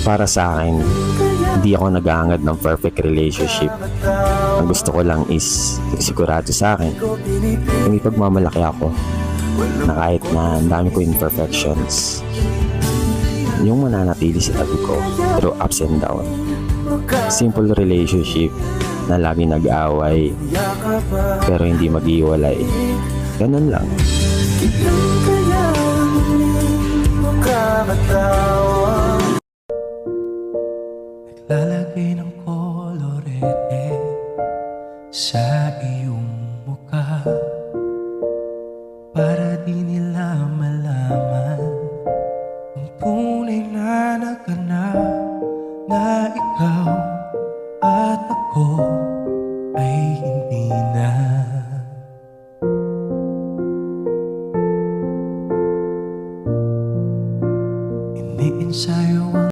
Para sa akin, hindi ako nag-aangad ng perfect relationship. Ang gusto ko lang is sigurado sa akin. May pagmamalaki ako na kahit na ang dami ko imperfections, yung mananatili sa tabi ko through ups and down. Simple relationship na lagi nag-aaway pero hindi mag-iwalay. Ganun lang. Naglalagay ng kolorete sa iyong mukha para di nila malaman ang tunay na naganap na ikaw